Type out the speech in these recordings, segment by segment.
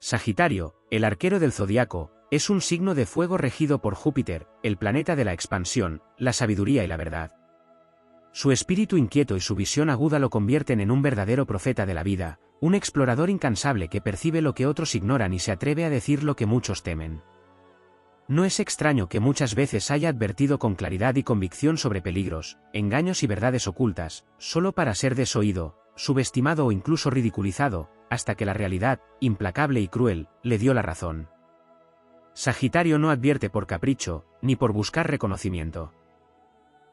Sagitario, el arquero del zodiaco, es un signo de fuego regido por Júpiter, el planeta de la expansión, la sabiduría y la verdad. Su espíritu inquieto y su visión aguda lo convierten en un verdadero profeta de la vida, un explorador incansable que percibe lo que otros ignoran y se atreve a decir lo que muchos temen. No es extraño que muchas veces haya advertido con claridad y convicción sobre peligros, engaños y verdades ocultas, solo para ser desoído, subestimado o incluso ridiculizado, hasta que la realidad, implacable y cruel, le dio la razón. Sagitario no advierte por capricho, ni por buscar reconocimiento.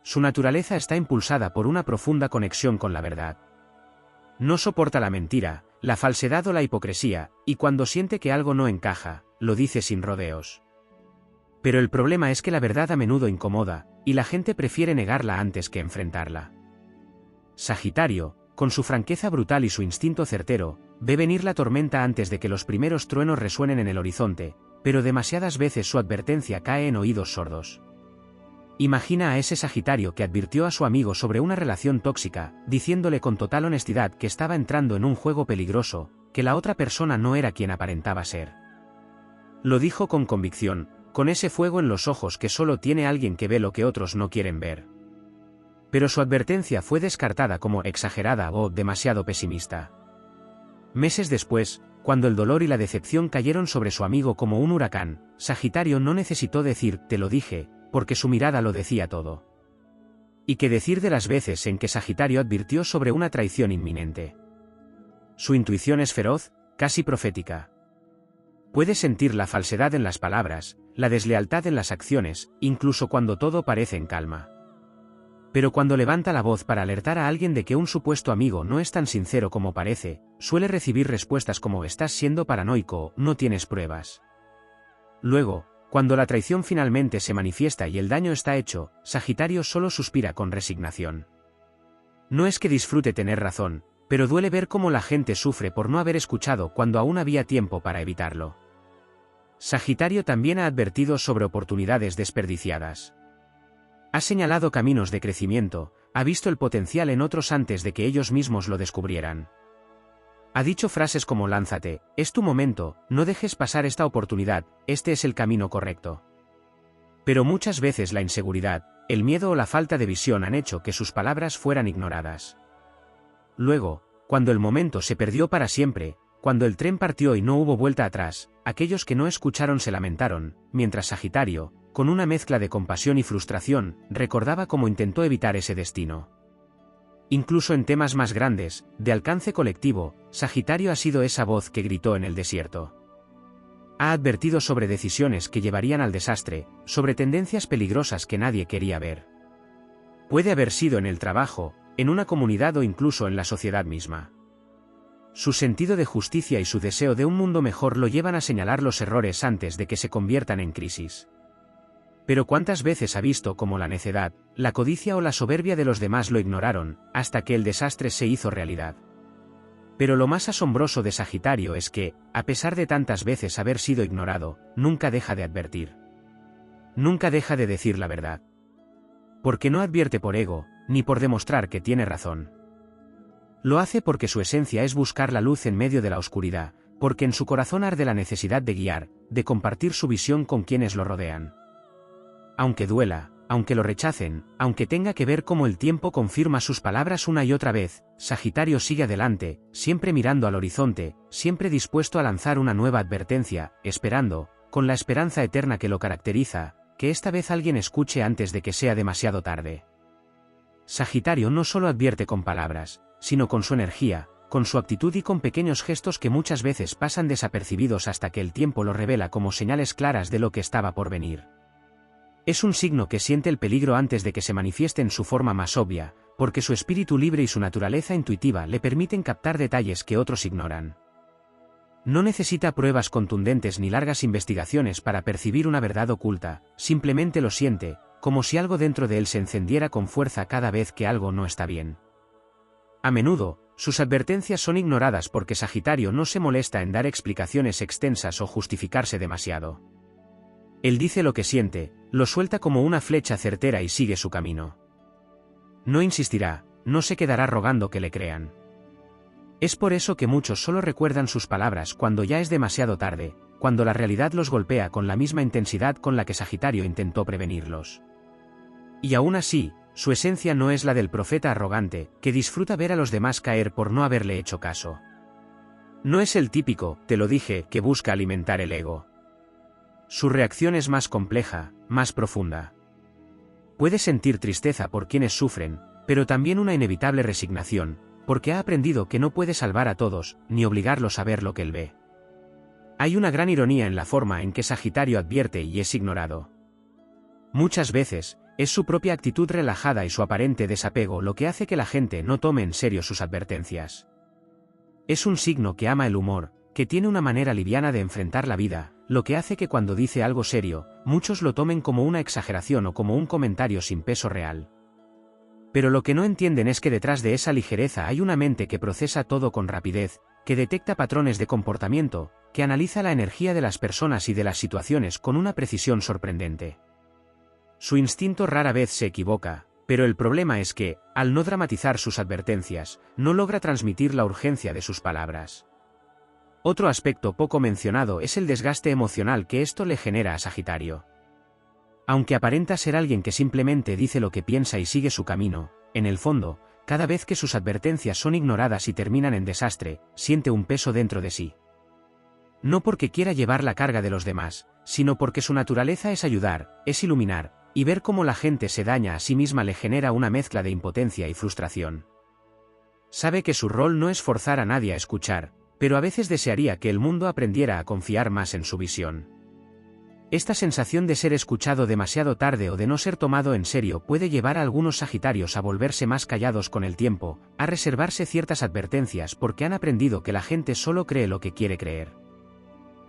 Su naturaleza está impulsada por una profunda conexión con la verdad. No soporta la mentira, la falsedad o la hipocresía, y cuando siente que algo no encaja, lo dice sin rodeos. Pero el problema es que la verdad a menudo incomoda, y la gente prefiere negarla antes que enfrentarla. Sagitario, con su franqueza brutal y su instinto certero, ve venir la tormenta antes de que los primeros truenos resuenen en el horizonte, pero demasiadas veces su advertencia cae en oídos sordos. Imagina a ese Sagitario que advirtió a su amigo sobre una relación tóxica, diciéndole con total honestidad que estaba entrando en un juego peligroso, que la otra persona no era quien aparentaba ser. Lo dijo con convicción, con ese fuego en los ojos que solo tiene alguien que ve lo que otros no quieren ver. Pero su advertencia fue descartada como exagerada o demasiado pesimista. Meses después, cuando el dolor y la decepción cayeron sobre su amigo como un huracán, Sagitario no necesitó decir «te lo dije», porque su mirada lo decía todo. ¿Y qué decir de las veces en que Sagitario advirtió sobre una traición inminente? Su intuición es feroz, casi profética. Puede sentir la falsedad en las palabras, la deslealtad en las acciones, incluso cuando todo parece en calma. Pero cuando levanta la voz para alertar a alguien de que un supuesto amigo no es tan sincero como parece, suele recibir respuestas como «estás siendo paranoico» o «no tienes pruebas». Luego, cuando la traición finalmente se manifiesta y el daño está hecho, Sagitario solo suspira con resignación. No es que disfrute tener razón, pero duele ver cómo la gente sufre por no haber escuchado cuando aún había tiempo para evitarlo. Sagitario también ha advertido sobre oportunidades desperdiciadas. Ha señalado caminos de crecimiento, ha visto el potencial en otros antes de que ellos mismos lo descubrieran. Ha dicho frases como «lánzate, es tu momento, no dejes pasar esta oportunidad, este es el camino correcto». Pero muchas veces la inseguridad, el miedo o la falta de visión han hecho que sus palabras fueran ignoradas. Luego, cuando el momento se perdió para siempre, cuando el tren partió y no hubo vuelta atrás, aquellos que no escucharon se lamentaron, mientras Sagitario, con una mezcla de compasión y frustración, recordaba cómo intentó evitar ese destino. Incluso en temas más grandes, de alcance colectivo, Sagitario ha sido esa voz que gritó en el desierto. Ha advertido sobre decisiones que llevarían al desastre, sobre tendencias peligrosas que nadie quería ver. Puede haber sido en el trabajo, en una comunidad o incluso en la sociedad misma. Su sentido de justicia y su deseo de un mundo mejor lo llevan a señalar los errores antes de que se conviertan en crisis. Pero ¿cuántas veces ha visto cómo la necedad, la codicia o la soberbia de los demás lo ignoraron, hasta que el desastre se hizo realidad? Pero lo más asombroso de Sagitario es que, a pesar de tantas veces haber sido ignorado, nunca deja de advertir. Nunca deja de decir la verdad. Porque no advierte por ego, ni por demostrar que tiene razón. Lo hace porque su esencia es buscar la luz en medio de la oscuridad, porque en su corazón arde la necesidad de guiar, de compartir su visión con quienes lo rodean. Aunque duela, aunque lo rechacen, aunque tenga que ver cómo el tiempo confirma sus palabras una y otra vez, Sagitario sigue adelante, siempre mirando al horizonte, siempre dispuesto a lanzar una nueva advertencia, esperando, con la esperanza eterna que lo caracteriza, que esta vez alguien escuche antes de que sea demasiado tarde. Sagitario no solo advierte con palabras, sino con su energía, con su actitud y con pequeños gestos que muchas veces pasan desapercibidos hasta que el tiempo lo revela como señales claras de lo que estaba por venir. Es un signo que siente el peligro antes de que se manifieste en su forma más obvia, porque su espíritu libre y su naturaleza intuitiva le permiten captar detalles que otros ignoran. No necesita pruebas contundentes ni largas investigaciones para percibir una verdad oculta, simplemente lo siente, como si algo dentro de él se encendiera con fuerza cada vez que algo no está bien. A menudo, sus advertencias son ignoradas porque Sagitario no se molesta en dar explicaciones extensas o justificarse demasiado. Él dice lo que siente, lo suelta como una flecha certera y sigue su camino. No insistirá, no se quedará rogando que le crean. Es por eso que muchos solo recuerdan sus palabras cuando ya es demasiado tarde, cuando la realidad los golpea con la misma intensidad con la que Sagitario intentó prevenirlos. Y aún así, su esencia no es la del profeta arrogante, que disfruta ver a los demás caer por no haberle hecho caso. No es el típico, te lo dije, que busca alimentar el ego. Su reacción es más compleja, más profunda. Puede sentir tristeza por quienes sufren, pero también una inevitable resignación, porque ha aprendido que no puede salvar a todos, ni obligarlos a ver lo que él ve. Hay una gran ironía en la forma en que Sagitario advierte y es ignorado. Muchas veces, es su propia actitud relajada y su aparente desapego lo que hace que la gente no tome en serio sus advertencias. Es un signo que ama el humor, que tiene una manera liviana de enfrentar la vida, lo que hace que cuando dice algo serio, muchos lo tomen como una exageración o como un comentario sin peso real. Pero lo que no entienden es que detrás de esa ligereza hay una mente que procesa todo con rapidez, que detecta patrones de comportamiento, que analiza la energía de las personas y de las situaciones con una precisión sorprendente. Su instinto rara vez se equivoca, pero el problema es que, al no dramatizar sus advertencias, no logra transmitir la urgencia de sus palabras. Otro aspecto poco mencionado es el desgaste emocional que esto le genera a Sagitario. Aunque aparenta ser alguien que simplemente dice lo que piensa y sigue su camino, en el fondo, cada vez que sus advertencias son ignoradas y terminan en desastre, siente un peso dentro de sí. No porque quiera llevar la carga de los demás, sino porque su naturaleza es ayudar, es iluminar, y ver cómo la gente se daña a sí misma le genera una mezcla de impotencia y frustración. Sabe que su rol no es forzar a nadie a escuchar, pero a veces desearía que el mundo aprendiera a confiar más en su visión. Esta sensación de ser escuchado demasiado tarde o de no ser tomado en serio puede llevar a algunos Sagitarios a volverse más callados con el tiempo, a reservarse ciertas advertencias porque han aprendido que la gente solo cree lo que quiere creer.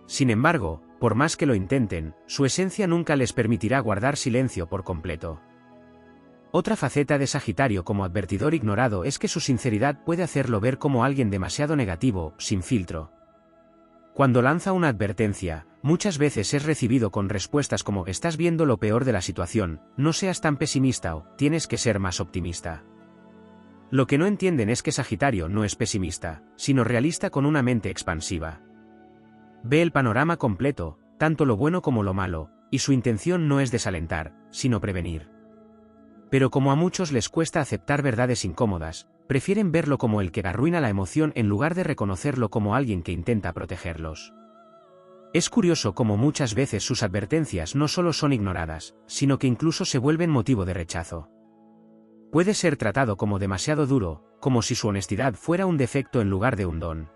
Sin embargo, por más que lo intenten, su esencia nunca les permitirá guardar silencio por completo. Otra faceta de Sagitario como advertidor ignorado es que su sinceridad puede hacerlo ver como alguien demasiado negativo, sin filtro. Cuando lanza una advertencia, muchas veces es recibido con respuestas como «estás viendo lo peor de la situación, no seas tan pesimista» o «tienes que ser más optimista». Lo que no entienden es que Sagitario no es pesimista, sino realista con una mente expansiva. Ve el panorama completo, tanto lo bueno como lo malo, y su intención no es desalentar, sino prevenir. Pero como a muchos les cuesta aceptar verdades incómodas, prefieren verlo como el que arruina la emoción en lugar de reconocerlo como alguien que intenta protegerlos. Es curioso cómo muchas veces sus advertencias no solo son ignoradas, sino que incluso se vuelven motivo de rechazo. Puede ser tratado como demasiado duro, como si su honestidad fuera un defecto en lugar de un don.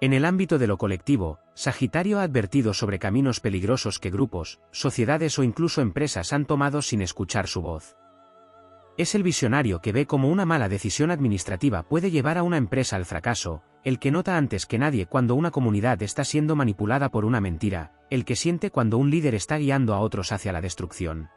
En el ámbito de lo colectivo, Sagitario ha advertido sobre caminos peligrosos que grupos, sociedades o incluso empresas han tomado sin escuchar su voz. Es el visionario que ve cómo una mala decisión administrativa puede llevar a una empresa al fracaso, el que nota antes que nadie cuando una comunidad está siendo manipulada por una mentira, el que siente cuando un líder está guiando a otros hacia la destrucción.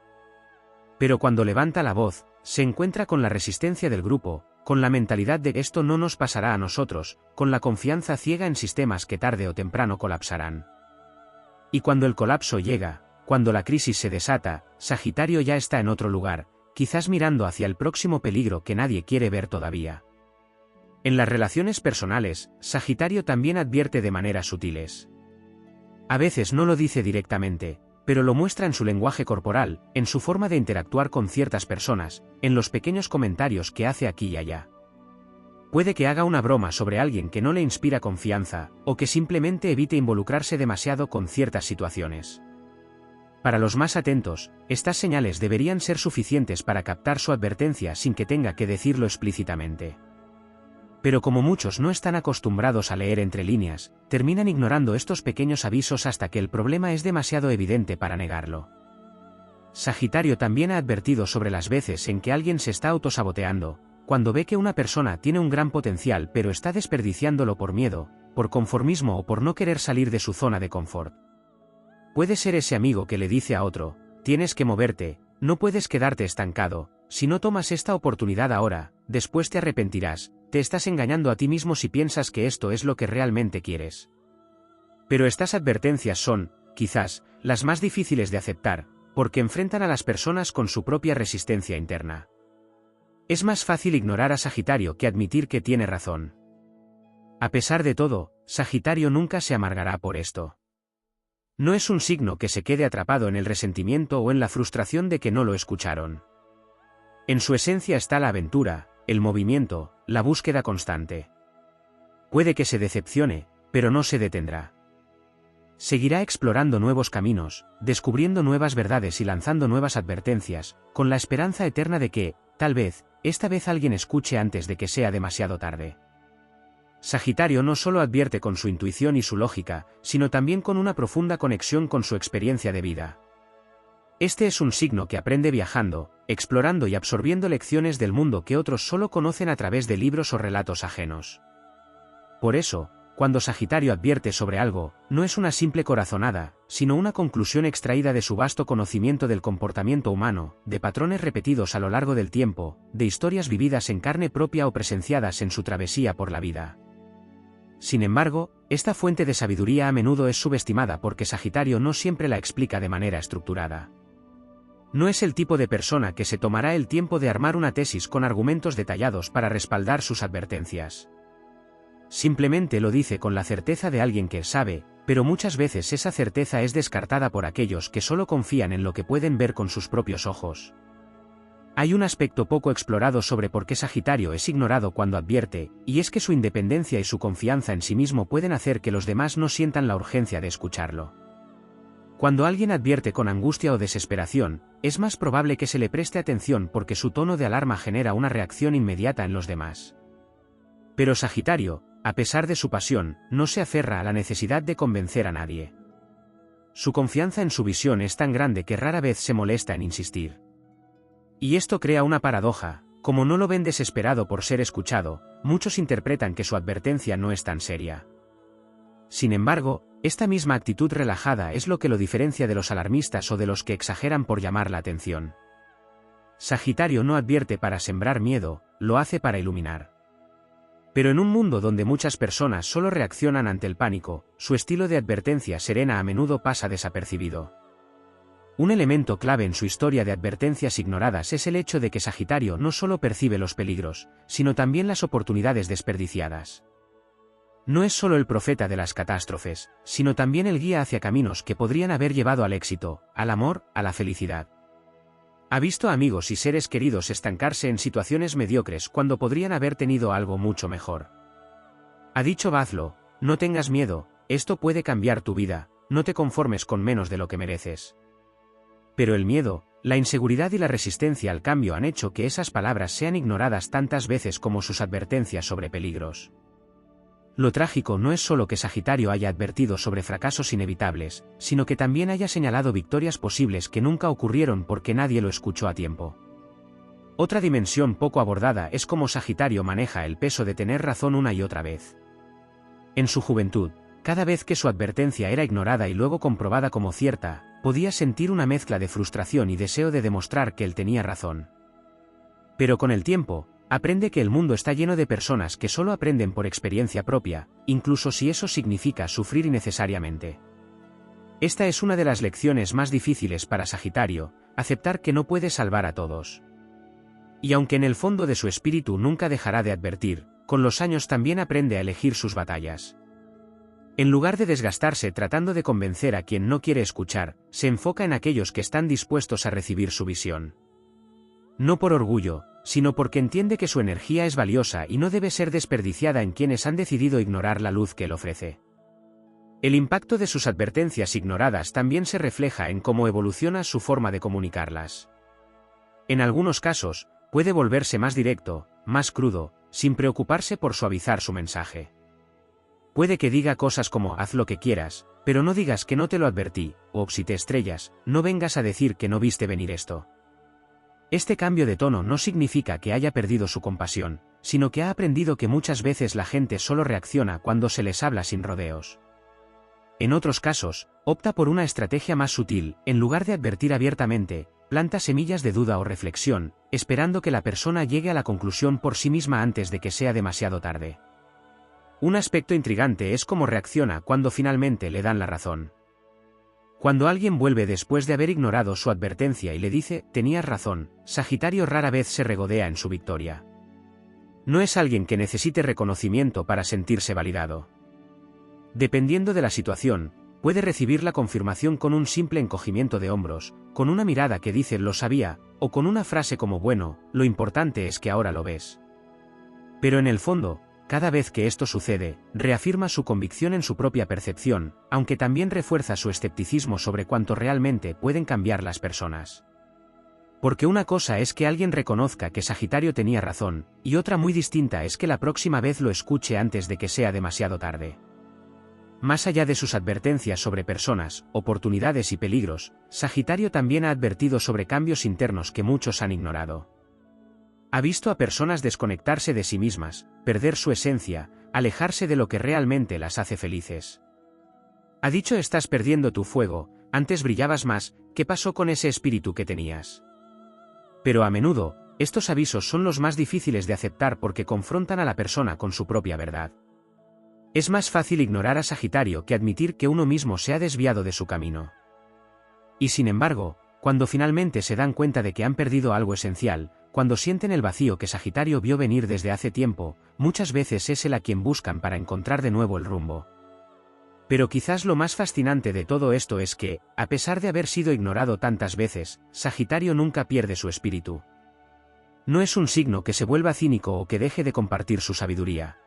Pero cuando levanta la voz, se encuentra con la resistencia del grupo, con la mentalidad de esto no nos pasará a nosotros, con la confianza ciega en sistemas que tarde o temprano colapsarán. Y cuando el colapso llega, cuando la crisis se desata, Sagitario ya está en otro lugar, quizás mirando hacia el próximo peligro que nadie quiere ver todavía. En las relaciones personales, Sagitario también advierte de maneras sutiles. A veces no lo dice directamente, pero lo muestra en su lenguaje corporal, en su forma de interactuar con ciertas personas, en los pequeños comentarios que hace aquí y allá. Puede que haga una broma sobre alguien que no le inspira confianza, o que simplemente evite involucrarse demasiado con ciertas situaciones. Para los más atentos, estas señales deberían ser suficientes para captar su advertencia sin que tenga que decirlo explícitamente. Pero como muchos no están acostumbrados a leer entre líneas, terminan ignorando estos pequeños avisos hasta que el problema es demasiado evidente para negarlo. Sagitario también ha advertido sobre las veces en que alguien se está autosaboteando, cuando ve que una persona tiene un gran potencial pero está desperdiciándolo por miedo, por conformismo o por no querer salir de su zona de confort. Puede ser ese amigo que le dice a otro, tienes que moverte, no puedes quedarte estancado, si no tomas esta oportunidad ahora, después te arrepentirás, te estás engañando a ti mismo si piensas que esto es lo que realmente quieres. Pero estas advertencias son, quizás, las más difíciles de aceptar, porque enfrentan a las personas con su propia resistencia interna. Es más fácil ignorar a Sagitario que admitir que tiene razón. A pesar de todo, Sagitario nunca se amargará por esto. No es un signo que se quede atrapado en el resentimiento o en la frustración de que no lo escucharon. En su esencia está la aventura, el movimiento, la búsqueda constante. Puede que se decepcione, pero no se detendrá. Seguirá explorando nuevos caminos, descubriendo nuevas verdades y lanzando nuevas advertencias, con la esperanza eterna de que, tal vez, esta vez alguien escuche antes de que sea demasiado tarde. Sagitario no solo advierte con su intuición y su lógica, sino también con una profunda conexión con su experiencia de vida. Este es un signo que aprende viajando, explorando y absorbiendo lecciones del mundo que otros solo conocen a través de libros o relatos ajenos. Por eso, cuando Sagitario advierte sobre algo, no es una simple corazonada, sino una conclusión extraída de su vasto conocimiento del comportamiento humano, de patrones repetidos a lo largo del tiempo, de historias vividas en carne propia o presenciadas en su travesía por la vida. Sin embargo, esta fuente de sabiduría a menudo es subestimada porque Sagitario no siempre la explica de manera estructurada. No es el tipo de persona que se tomará el tiempo de armar una tesis con argumentos detallados para respaldar sus advertencias. Simplemente lo dice con la certeza de alguien que sabe, pero muchas veces esa certeza es descartada por aquellos que solo confían en lo que pueden ver con sus propios ojos. Hay un aspecto poco explorado sobre por qué Sagitario es ignorado cuando advierte, y es que su independencia y su confianza en sí mismo pueden hacer que los demás no sientan la urgencia de escucharlo. Cuando alguien advierte con angustia o desesperación, es más probable que se le preste atención porque su tono de alarma genera una reacción inmediata en los demás. Pero Sagitario, a pesar de su pasión, no se aferra a la necesidad de convencer a nadie. Su confianza en su visión es tan grande que rara vez se molesta en insistir. Y esto crea una paradoja: como no lo ven desesperado por ser escuchado, muchos interpretan que su advertencia no es tan seria. Sin embargo, esta misma actitud relajada es lo que lo diferencia de los alarmistas o de los que exageran por llamar la atención. Sagitario no advierte para sembrar miedo, lo hace para iluminar. Pero en un mundo donde muchas personas solo reaccionan ante el pánico, su estilo de advertencia serena a menudo pasa desapercibido. Un elemento clave en su historia de advertencias ignoradas es el hecho de que Sagitario no solo percibe los peligros, sino también las oportunidades desperdiciadas. No es solo el profeta de las catástrofes, sino también el guía hacia caminos que podrían haber llevado al éxito, al amor, a la felicidad. Ha visto a amigos y seres queridos estancarse en situaciones mediocres cuando podrían haber tenido algo mucho mejor. Ha dicho: hazlo, no tengas miedo, esto puede cambiar tu vida, no te conformes con menos de lo que mereces. Pero el miedo, la inseguridad y la resistencia al cambio han hecho que esas palabras sean ignoradas tantas veces como sus advertencias sobre peligros. Lo trágico no es solo que Sagitario haya advertido sobre fracasos inevitables, sino que también haya señalado victorias posibles que nunca ocurrieron porque nadie lo escuchó a tiempo. Otra dimensión poco abordada es cómo Sagitario maneja el peso de tener razón una y otra vez. En su juventud, cada vez que su advertencia era ignorada y luego comprobada como cierta, podía sentir una mezcla de frustración y deseo de demostrar que él tenía razón. Pero con el tiempo, aprende que el mundo está lleno de personas que solo aprenden por experiencia propia, incluso si eso significa sufrir innecesariamente. Esta es una de las lecciones más difíciles para Sagitario, aceptar que no puede salvar a todos. Y aunque en el fondo de su espíritu nunca dejará de advertir, con los años también aprende a elegir sus batallas. En lugar de desgastarse tratando de convencer a quien no quiere escuchar, se enfoca en aquellos que están dispuestos a recibir su visión. No por orgullo, sino porque entiende que su energía es valiosa y no debe ser desperdiciada en quienes han decidido ignorar la luz que él ofrece. El impacto de sus advertencias ignoradas también se refleja en cómo evoluciona su forma de comunicarlas. En algunos casos, puede volverse más directo, más crudo, sin preocuparse por suavizar su mensaje. Puede que diga cosas como: haz lo que quieras, pero no digas que no te lo advertí, o si te estrellas, no vengas a decir que no viste venir esto. Este cambio de tono no significa que haya perdido su compasión, sino que ha aprendido que muchas veces la gente solo reacciona cuando se les habla sin rodeos. En otros casos, opta por una estrategia más sutil: en lugar de advertir abiertamente, planta semillas de duda o reflexión, esperando que la persona llegue a la conclusión por sí misma antes de que sea demasiado tarde. Un aspecto intrigante es cómo reacciona cuando finalmente le dan la razón. Cuando alguien vuelve después de haber ignorado su advertencia y le dice: tenías razón, Sagitario rara vez se regodea en su victoria. No es alguien que necesite reconocimiento para sentirse validado. Dependiendo de la situación, puede recibir la confirmación con un simple encogimiento de hombros, con una mirada que dice «lo sabía», o con una frase como «bueno, lo importante es que ahora lo ves». Pero en el fondo, cada vez que esto sucede, reafirma su convicción en su propia percepción, aunque también refuerza su escepticismo sobre cuánto realmente pueden cambiar las personas. Porque una cosa es que alguien reconozca que Sagitario tenía razón, y otra muy distinta es que la próxima vez lo escuche antes de que sea demasiado tarde. Más allá de sus advertencias sobre personas, oportunidades y peligros, Sagitario también ha advertido sobre cambios internos que muchos han ignorado. Ha visto a personas desconectarse de sí mismas, perder su esencia, alejarse de lo que realmente las hace felices. Ha dicho: estás perdiendo tu fuego, antes brillabas más, ¿qué pasó con ese espíritu que tenías? Pero a menudo, estos avisos son los más difíciles de aceptar porque confrontan a la persona con su propia verdad. Es más fácil ignorar a Sagitario que admitir que uno mismo se ha desviado de su camino. Y sin embargo, cuando finalmente se dan cuenta de que han perdido algo esencial, cuando sienten el vacío que Sagitario vio venir desde hace tiempo, muchas veces es él a quien buscan para encontrar de nuevo el rumbo. Pero quizás lo más fascinante de todo esto es que, a pesar de haber sido ignorado tantas veces, Sagitario nunca pierde su espíritu. No es un signo que se vuelva cínico o que deje de compartir su sabiduría.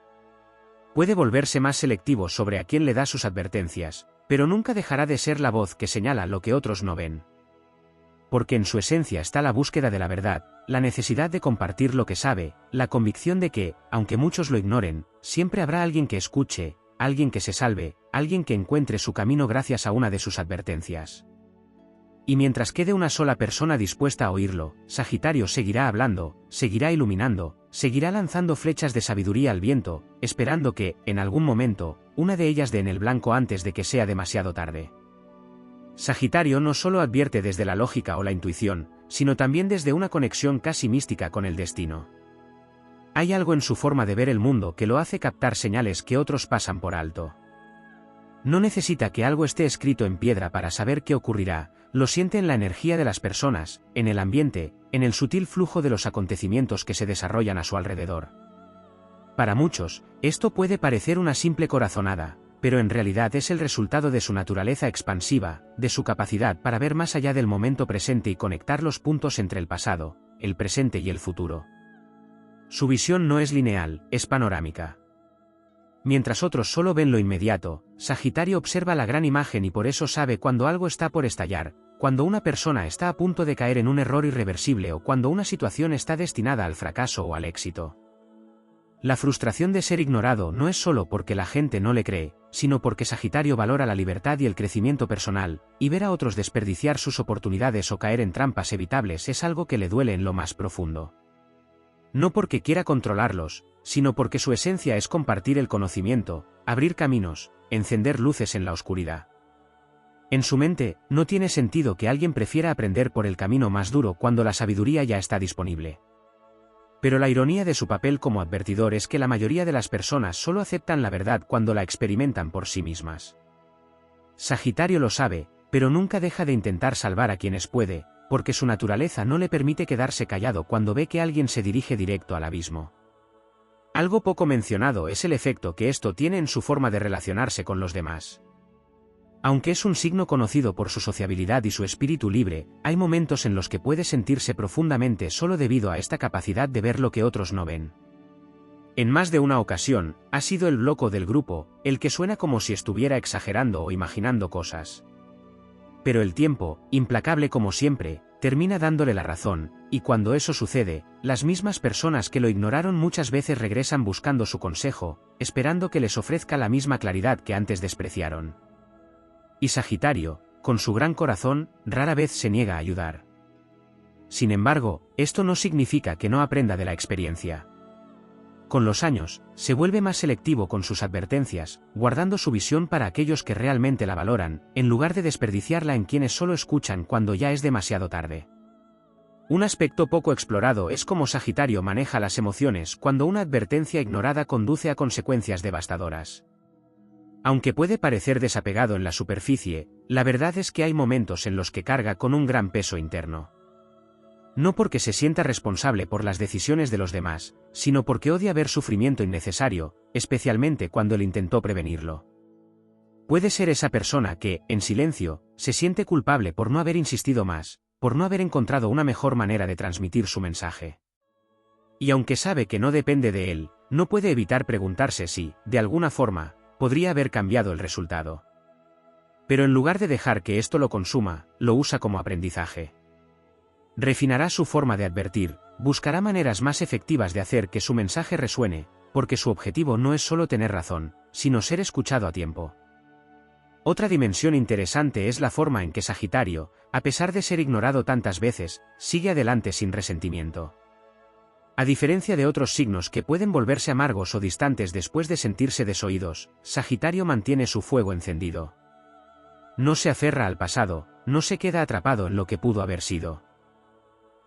Puede volverse más selectivo sobre a quién le da sus advertencias, pero nunca dejará de ser la voz que señala lo que otros no ven. Porque en su esencia está la búsqueda de la verdad, la necesidad de compartir lo que sabe, la convicción de que, aunque muchos lo ignoren, siempre habrá alguien que escuche, alguien que se salve, alguien que encuentre su camino gracias a una de sus advertencias. Y mientras quede una sola persona dispuesta a oírlo, Sagitario seguirá hablando, seguirá iluminando, seguirá lanzando flechas de sabiduría al viento, esperando que, en algún momento, una de ellas dé en el blanco antes de que sea demasiado tarde. Sagitario no solo advierte desde la lógica o la intuición, sino también desde una conexión casi mística con el destino. Hay algo en su forma de ver el mundo que lo hace captar señales que otros pasan por alto. No necesita que algo esté escrito en piedra para saber qué ocurrirá, lo siente en la energía de las personas, en el ambiente, en el sutil flujo de los acontecimientos que se desarrollan a su alrededor. Para muchos, esto puede parecer una simple corazonada, pero en realidad es el resultado de su naturaleza expansiva, de su capacidad para ver más allá del momento presente y conectar los puntos entre el pasado, el presente y el futuro. Su visión no es lineal, es panorámica. Mientras otros solo ven lo inmediato, Sagitario observa la gran imagen y por eso sabe cuando algo está por estallar, cuando una persona está a punto de caer en un error irreversible o cuando una situación está destinada al fracaso o al éxito. La frustración de ser ignorado no es solo porque la gente no le cree, sino porque Sagitario valora la libertad y el crecimiento personal, y ver a otros desperdiciar sus oportunidades o caer en trampas evitables es algo que le duele en lo más profundo. No porque quiera controlarlos, sino porque su esencia es compartir el conocimiento, abrir caminos, encender luces en la oscuridad. En su mente, no tiene sentido que alguien prefiera aprender por el camino más duro cuando la sabiduría ya está disponible. Pero la ironía de su papel como advertidor es que la mayoría de las personas solo aceptan la verdad cuando la experimentan por sí mismas. Sagitario lo sabe, pero nunca deja de intentar salvar a quienes puede, porque su naturaleza no le permite quedarse callado cuando ve que alguien se dirige directo al abismo. Algo poco mencionado es el efecto que esto tiene en su forma de relacionarse con los demás. Aunque es un signo conocido por su sociabilidad y su espíritu libre, hay momentos en los que puede sentirse profundamente solo debido a esta capacidad de ver lo que otros no ven. En más de una ocasión, ha sido el loco del grupo, el que suena como si estuviera exagerando o imaginando cosas. Pero el tiempo, implacable como siempre, termina dándole la razón, y cuando eso sucede, las mismas personas que lo ignoraron muchas veces regresan buscando su consejo, esperando que les ofrezca la misma claridad que antes despreciaron. Y Sagitario, con su gran corazón, rara vez se niega a ayudar. Sin embargo, esto no significa que no aprenda de la experiencia. Con los años, se vuelve más selectivo con sus advertencias, guardando su visión para aquellos que realmente la valoran, en lugar de desperdiciarla en quienes solo escuchan cuando ya es demasiado tarde. Un aspecto poco explorado es cómo Sagitario maneja las emociones cuando una advertencia ignorada conduce a consecuencias devastadoras. Aunque puede parecer desapegado en la superficie, la verdad es que hay momentos en los que carga con un gran peso interno. No porque se sienta responsable por las decisiones de los demás, sino porque odia ver sufrimiento innecesario, especialmente cuando él intentó prevenirlo. Puede ser esa persona que, en silencio, se siente culpable por no haber insistido más, por no haber encontrado una mejor manera de transmitir su mensaje. Y aunque sabe que no depende de él, no puede evitar preguntarse si, de alguna forma, podría haber cambiado el resultado. Pero en lugar de dejar que esto lo consuma, lo usa como aprendizaje. Refinará su forma de advertir, buscará maneras más efectivas de hacer que su mensaje resuene, porque su objetivo no es solo tener razón, sino ser escuchado a tiempo. Otra dimensión interesante es la forma en que Sagitario, a pesar de ser ignorado tantas veces, sigue adelante sin resentimiento. A diferencia de otros signos que pueden volverse amargos o distantes después de sentirse desoídos, Sagitario mantiene su fuego encendido. No se aferra al pasado, no se queda atrapado en lo que pudo haber sido.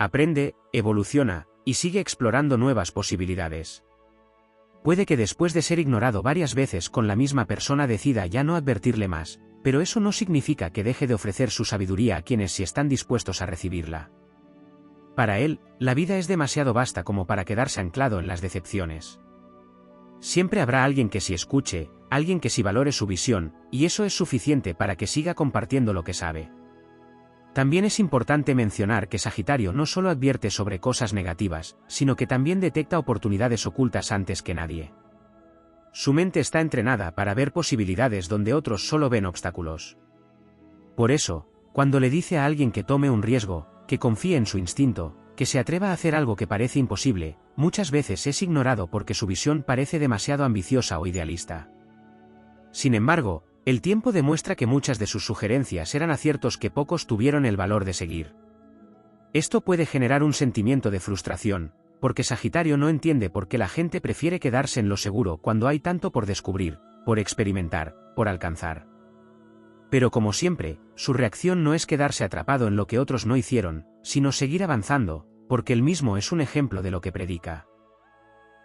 Aprende, evoluciona, y sigue explorando nuevas posibilidades. Puede que después de ser ignorado varias veces con la misma persona decida ya no advertirle más, pero eso no significa que deje de ofrecer su sabiduría a quienes sí están dispuestos a recibirla. Para él, la vida es demasiado vasta como para quedarse anclado en las decepciones. Siempre habrá alguien que sí escuche, alguien que sí valore su visión, y eso es suficiente para que siga compartiendo lo que sabe. También es importante mencionar que Sagitario no solo advierte sobre cosas negativas, sino que también detecta oportunidades ocultas antes que nadie. Su mente está entrenada para ver posibilidades donde otros solo ven obstáculos. Por eso, cuando le dice a alguien que tome un riesgo, que confíe en su instinto, que se atreva a hacer algo que parece imposible, muchas veces es ignorado porque su visión parece demasiado ambiciosa o idealista. Sin embargo, el tiempo demuestra que muchas de sus sugerencias eran aciertos que pocos tuvieron el valor de seguir. Esto puede generar un sentimiento de frustración, porque Sagitario no entiende por qué la gente prefiere quedarse en lo seguro cuando hay tanto por descubrir, por experimentar, por alcanzar. Pero como siempre, su reacción no es quedarse atrapado en lo que otros no hicieron, sino seguir avanzando, porque él mismo es un ejemplo de lo que predica.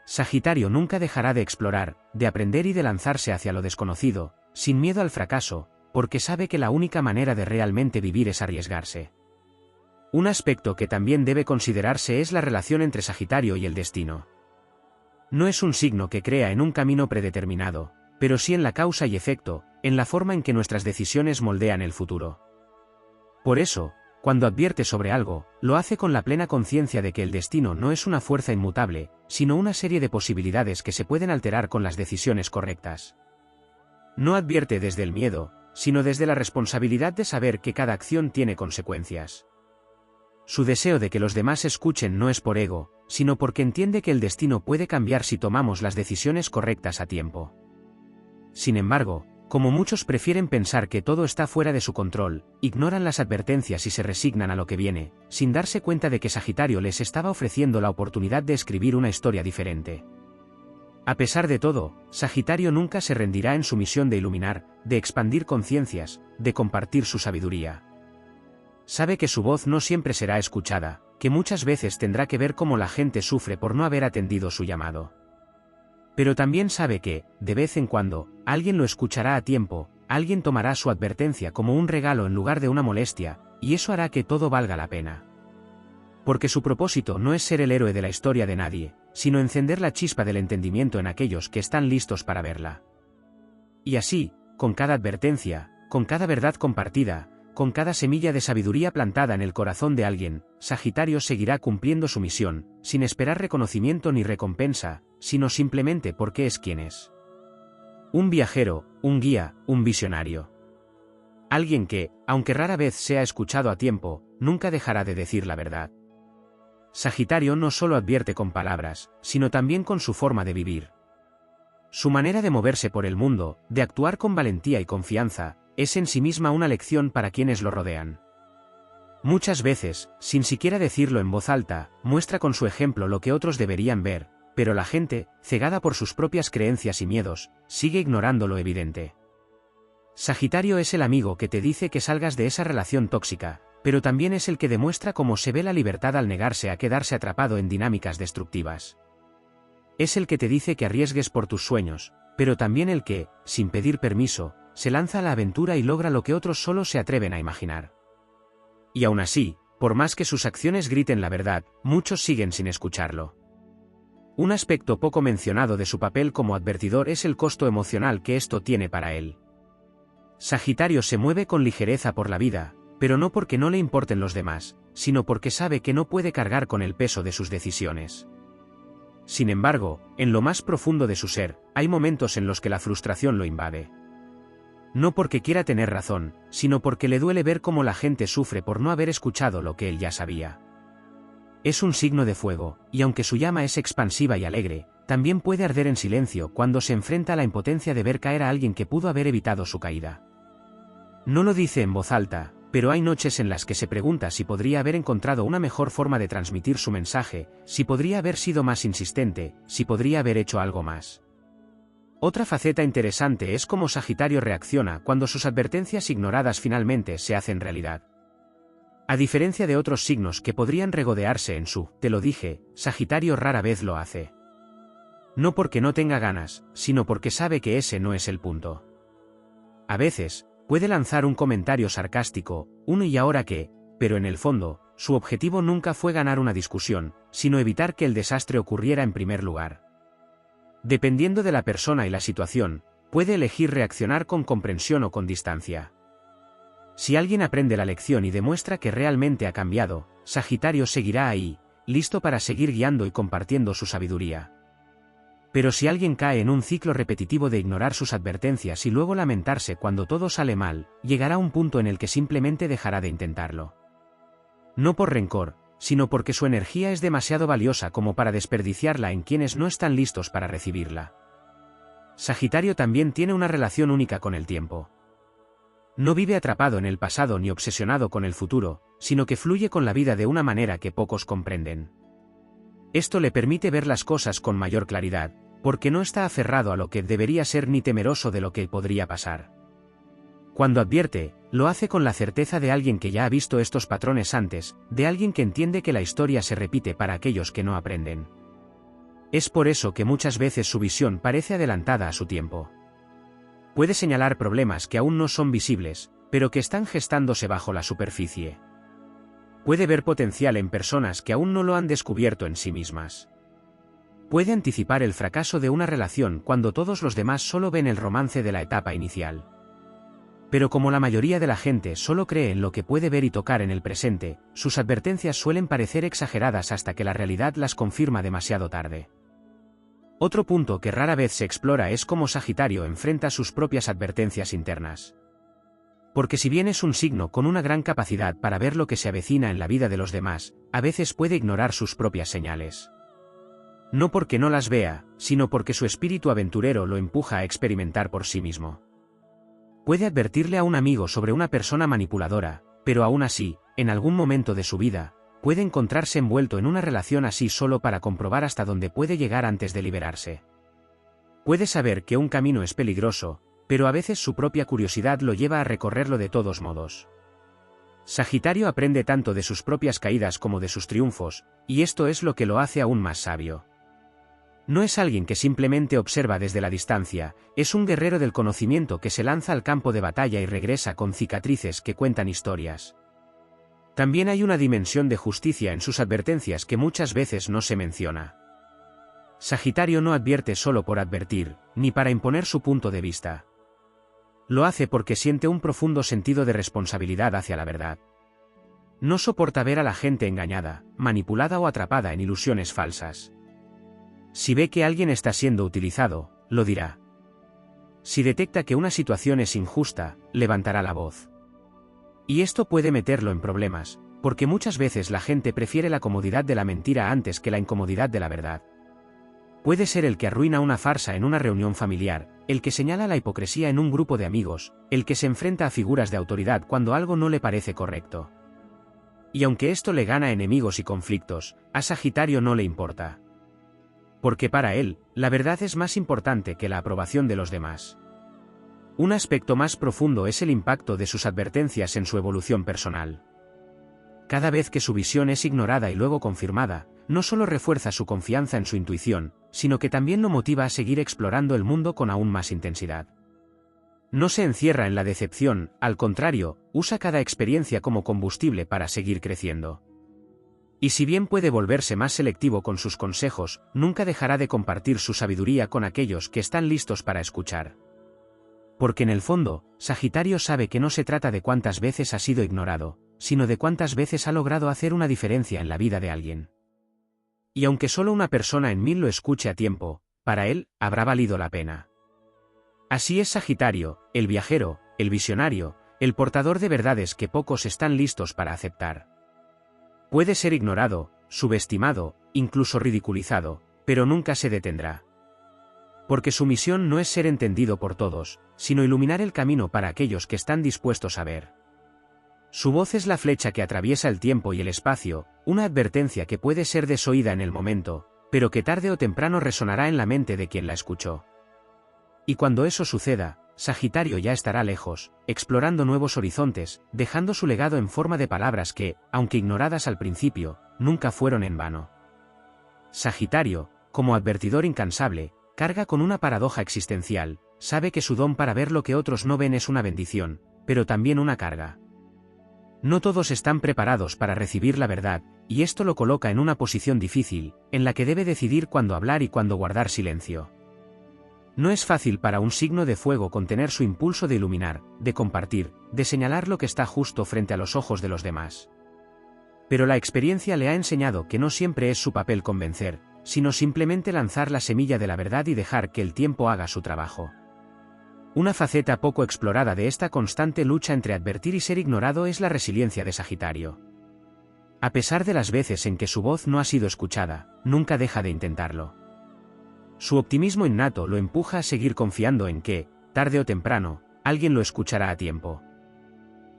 Sagitario nunca dejará de explorar, de aprender y de lanzarse hacia lo desconocido, sin miedo al fracaso, porque sabe que la única manera de realmente vivir es arriesgarse. Un aspecto que también debe considerarse es la relación entre Sagitario y el destino. No es un signo que crea en un camino predeterminado, pero sí en la causa y efecto, en la forma en que nuestras decisiones moldean el futuro. Por eso, cuando advierte sobre algo, lo hace con la plena conciencia de que el destino no es una fuerza inmutable, sino una serie de posibilidades que se pueden alterar con las decisiones correctas. No advierte desde el miedo, sino desde la responsabilidad de saber que cada acción tiene consecuencias. Su deseo de que los demás escuchen no es por ego, sino porque entiende que el destino puede cambiar si tomamos las decisiones correctas a tiempo. Sin embargo, como muchos prefieren pensar que todo está fuera de su control, ignoran las advertencias y se resignan a lo que viene, sin darse cuenta de que Sagitario les estaba ofreciendo la oportunidad de escribir una historia diferente. A pesar de todo, Sagitario nunca se rendirá en su misión de iluminar, de expandir conciencias, de compartir su sabiduría. Sabe que su voz no siempre será escuchada, que muchas veces tendrá que ver cómo la gente sufre por no haber atendido su llamado. Pero también sabe que, de vez en cuando, alguien lo escuchará a tiempo, alguien tomará su advertencia como un regalo en lugar de una molestia, y eso hará que todo valga la pena. Porque su propósito no es ser el héroe de la historia de nadie, sino encender la chispa del entendimiento en aquellos que están listos para verla. Y así, con cada advertencia, con cada verdad compartida, con cada semilla de sabiduría plantada en el corazón de alguien, Sagitario seguirá cumpliendo su misión, sin esperar reconocimiento ni recompensa, sino simplemente porque es quien es. Un viajero, un guía, un visionario. Alguien que, aunque rara vez sea escuchado a tiempo, nunca dejará de decir la verdad. Sagitario no solo advierte con palabras, sino también con su forma de vivir. Su manera de moverse por el mundo, de actuar con valentía y confianza, es en sí misma una lección para quienes lo rodean. Muchas veces, sin siquiera decirlo en voz alta, muestra con su ejemplo lo que otros deberían ver, pero la gente, cegada por sus propias creencias y miedos, sigue ignorando lo evidente. Sagitario es el amigo que te dice que salgas de esa relación tóxica, pero también es el que demuestra cómo se ve la libertad al negarse a quedarse atrapado en dinámicas destructivas. Es el que te dice que arriesgues por tus sueños, pero también el que, sin pedir permiso, se lanza a la aventura y logra lo que otros solo se atreven a imaginar. Y aún así, por más que sus acciones griten la verdad, muchos siguen sin escucharlo. Un aspecto poco mencionado de su papel como advertidor es el costo emocional que esto tiene para él. Sagitario se mueve con ligereza por la vida, pero no porque no le importen los demás, sino porque sabe que no puede cargar con el peso de sus decisiones. Sin embargo, en lo más profundo de su ser, hay momentos en los que la frustración lo invade. No porque quiera tener razón, sino porque le duele ver cómo la gente sufre por no haber escuchado lo que él ya sabía. Es un signo de fuego, y aunque su llama es expansiva y alegre, también puede arder en silencio cuando se enfrenta a la impotencia de ver caer a alguien que pudo haber evitado su caída. No lo dice en voz alta, pero hay noches en las que se pregunta si podría haber encontrado una mejor forma de transmitir su mensaje, si podría haber sido más insistente, si podría haber hecho algo más. Otra faceta interesante es cómo Sagitario reacciona cuando sus advertencias ignoradas finalmente se hacen realidad. A diferencia de otros signos que podrían regodearse en su "te lo dije", Sagitario rara vez lo hace. No porque no tenga ganas, sino porque sabe que ese no es el punto. A veces, puede lanzar un comentario sarcástico, un "y ahora qué", pero en el fondo, su objetivo nunca fue ganar una discusión, sino evitar que el desastre ocurriera en primer lugar. Dependiendo de la persona y la situación, puede elegir reaccionar con comprensión o con distancia. Si alguien aprende la lección y demuestra que realmente ha cambiado, Sagitario seguirá ahí, listo para seguir guiando y compartiendo su sabiduría. Pero si alguien cae en un ciclo repetitivo de ignorar sus advertencias y luego lamentarse cuando todo sale mal, llegará un punto en el que simplemente dejará de intentarlo. No por rencor, sino porque su energía es demasiado valiosa como para desperdiciarla en quienes no están listos para recibirla. Sagitario también tiene una relación única con el tiempo. No vive atrapado en el pasado ni obsesionado con el futuro, sino que fluye con la vida de una manera que pocos comprenden. Esto le permite ver las cosas con mayor claridad, porque no está aferrado a lo que debería ser ni temeroso de lo que podría pasar. Cuando advierte, lo hace con la certeza de alguien que ya ha visto estos patrones antes, de alguien que entiende que la historia se repite para aquellos que no aprenden. Es por eso que muchas veces su visión parece adelantada a su tiempo. Puede señalar problemas que aún no son visibles, pero que están gestándose bajo la superficie. Puede ver potencial en personas que aún no lo han descubierto en sí mismas. Puede anticipar el fracaso de una relación cuando todos los demás solo ven el romance de la etapa inicial. Pero como la mayoría de la gente solo cree en lo que puede ver y tocar en el presente, sus advertencias suelen parecer exageradas hasta que la realidad las confirma demasiado tarde. Otro punto que rara vez se explora es cómo Sagitario enfrenta sus propias advertencias internas. Porque si bien es un signo con una gran capacidad para ver lo que se avecina en la vida de los demás, a veces puede ignorar sus propias señales. No porque no las vea, sino porque su espíritu aventurero lo empuja a experimentar por sí mismo. Puede advertirle a un amigo sobre una persona manipuladora, pero aún así, en algún momento de su vida, puede encontrarse envuelto en una relación así solo para comprobar hasta dónde puede llegar antes de liberarse. Puede saber que un camino es peligroso, pero a veces su propia curiosidad lo lleva a recorrerlo de todos modos. Sagitario aprende tanto de sus propias caídas como de sus triunfos, y esto es lo que lo hace aún más sabio. No es alguien que simplemente observa desde la distancia, es un guerrero del conocimiento que se lanza al campo de batalla y regresa con cicatrices que cuentan historias. También hay una dimensión de justicia en sus advertencias que muchas veces no se menciona. Sagitario no advierte solo por advertir, ni para imponer su punto de vista. Lo hace porque siente un profundo sentido de responsabilidad hacia la verdad. No soporta ver a la gente engañada, manipulada o atrapada en ilusiones falsas. Si ve que alguien está siendo utilizado, lo dirá. Si detecta que una situación es injusta, levantará la voz. Y esto puede meterlo en problemas, porque muchas veces la gente prefiere la comodidad de la mentira antes que la incomodidad de la verdad. Puede ser el que arruina una farsa en una reunión familiar, el que señala la hipocresía en un grupo de amigos, el que se enfrenta a figuras de autoridad cuando algo no le parece correcto. Y aunque esto le gana enemigos y conflictos, a Sagitario no le importa. Porque para él, la verdad es más importante que la aprobación de los demás. Un aspecto más profundo es el impacto de sus advertencias en su evolución personal. Cada vez que su visión es ignorada y luego confirmada, no solo refuerza su confianza en su intuición, sino que también lo motiva a seguir explorando el mundo con aún más intensidad. No se encierra en la decepción, al contrario, usa cada experiencia como combustible para seguir creciendo. Y si bien puede volverse más selectivo con sus consejos, nunca dejará de compartir su sabiduría con aquellos que están listos para escuchar. Porque en el fondo, Sagitario sabe que no se trata de cuántas veces ha sido ignorado, sino de cuántas veces ha logrado hacer una diferencia en la vida de alguien. Y aunque solo una persona en 1000 lo escuche a tiempo, para él, habrá valido la pena. Así es Sagitario, el viajero, el visionario, el portador de verdades que pocos están listos para aceptar. Puede ser ignorado, subestimado, incluso ridiculizado, pero nunca se detendrá. Porque su misión no es ser entendido por todos, sino iluminar el camino para aquellos que están dispuestos a ver. Su voz es la flecha que atraviesa el tiempo y el espacio, una advertencia que puede ser desoída en el momento, pero que tarde o temprano resonará en la mente de quien la escuchó. Y cuando eso suceda, Sagitario ya estará lejos, explorando nuevos horizontes, dejando su legado en forma de palabras que, aunque ignoradas al principio, nunca fueron en vano. Sagitario, como advertidor incansable, carga con una paradoja existencial, sabe que su don para ver lo que otros no ven es una bendición, pero también una carga. No todos están preparados para recibir la verdad, y esto lo coloca en una posición difícil, en la que debe decidir cuándo hablar y cuándo guardar silencio. No es fácil para un signo de fuego contener su impulso de iluminar, de compartir, de señalar lo que está justo frente a los ojos de los demás. Pero la experiencia le ha enseñado que no siempre es su papel convencer, sino simplemente lanzar la semilla de la verdad y dejar que el tiempo haga su trabajo. Una faceta poco explorada de esta constante lucha entre advertir y ser ignorado es la resiliencia de Sagitario. A pesar de las veces en que su voz no ha sido escuchada, nunca deja de intentarlo. Su optimismo innato lo empuja a seguir confiando en que, tarde o temprano, alguien lo escuchará a tiempo.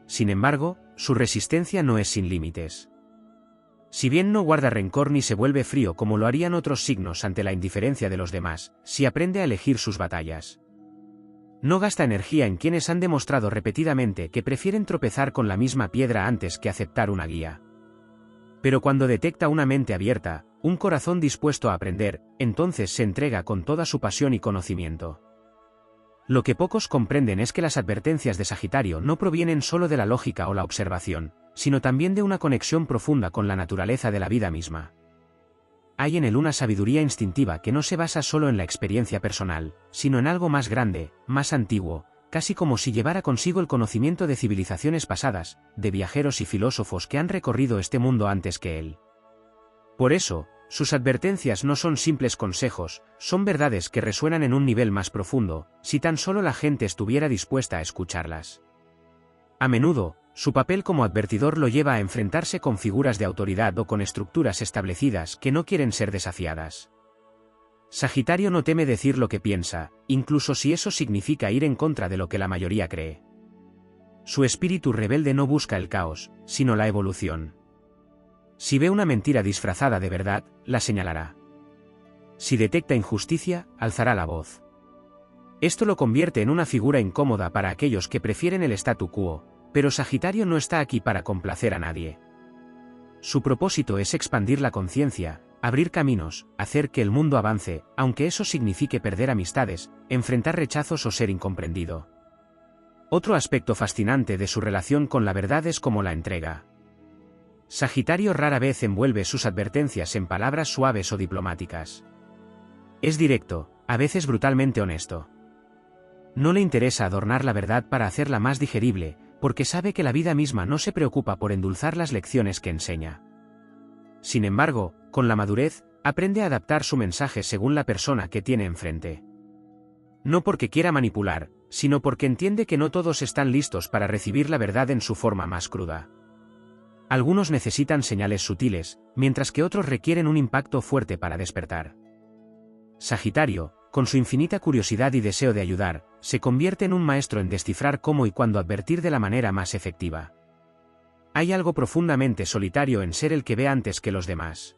Sin embargo, su resistencia no es sin límites. Si bien no guarda rencor ni se vuelve frío como lo harían otros signos ante la indiferencia de los demás, sí aprende a elegir sus batallas. No gasta energía en quienes han demostrado repetidamente que prefieren tropezar con la misma piedra antes que aceptar una guía. Pero cuando detecta una mente abierta, un corazón dispuesto a aprender, entonces se entrega con toda su pasión y conocimiento. Lo que pocos comprenden es que las advertencias de Sagitario no provienen solo de la lógica o la observación, sino también de una conexión profunda con la naturaleza de la vida misma. Hay en él una sabiduría instintiva que no se basa solo en la experiencia personal, sino en algo más grande, más antiguo, casi como si llevara consigo el conocimiento de civilizaciones pasadas, de viajeros y filósofos que han recorrido este mundo antes que él. Por eso, sus advertencias no son simples consejos, son verdades que resuenan en un nivel más profundo, si tan solo la gente estuviera dispuesta a escucharlas. A menudo, su papel como advertidor lo lleva a enfrentarse con figuras de autoridad o con estructuras establecidas que no quieren ser desafiadas. Sagitario no teme decir lo que piensa, incluso si eso significa ir en contra de lo que la mayoría cree. Su espíritu rebelde no busca el caos, sino la evolución. Si ve una mentira disfrazada de verdad, la señalará. Si detecta injusticia, alzará la voz. Esto lo convierte en una figura incómoda para aquellos que prefieren el statu quo, pero Sagitario no está aquí para complacer a nadie. Su propósito es expandir la conciencia, abrir caminos, hacer que el mundo avance, aunque eso signifique perder amistades, enfrentar rechazos o ser incomprendido. Otro aspecto fascinante de su relación con la verdad es cómo la entrega. Sagitario rara vez envuelve sus advertencias en palabras suaves o diplomáticas. Es directo, a veces brutalmente honesto. No le interesa adornar la verdad para hacerla más digerible, porque sabe que la vida misma no se preocupa por endulzar las lecciones que enseña. Sin embargo, con la madurez, aprende a adaptar su mensaje según la persona que tiene enfrente. No porque quiera manipular, sino porque entiende que no todos están listos para recibir la verdad en su forma más cruda. Algunos necesitan señales sutiles, mientras que otros requieren un impacto fuerte para despertar. Sagitario, con su infinita curiosidad y deseo de ayudar, se convierte en un maestro en descifrar cómo y cuándo advertir de la manera más efectiva. Hay algo profundamente solitario en ser el que ve antes que los demás.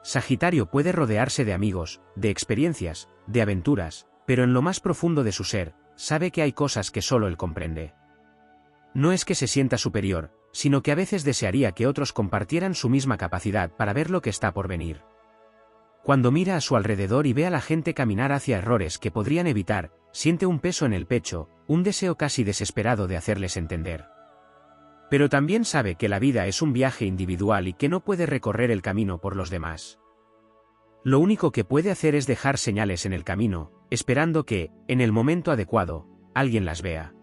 Sagitario puede rodearse de amigos, de experiencias, de aventuras, pero en lo más profundo de su ser, sabe que hay cosas que solo él comprende. No es que se sienta superior, sino que a veces desearía que otros compartieran su misma capacidad para ver lo que está por venir. Cuando mira a su alrededor y ve a la gente caminar hacia errores que podrían evitar, siente un peso en el pecho, un deseo casi desesperado de hacerles entender. Pero también sabe que la vida es un viaje individual y que no puede recorrer el camino por los demás. Lo único que puede hacer es dejar señales en el camino, esperando que, en el momento adecuado, alguien las vea.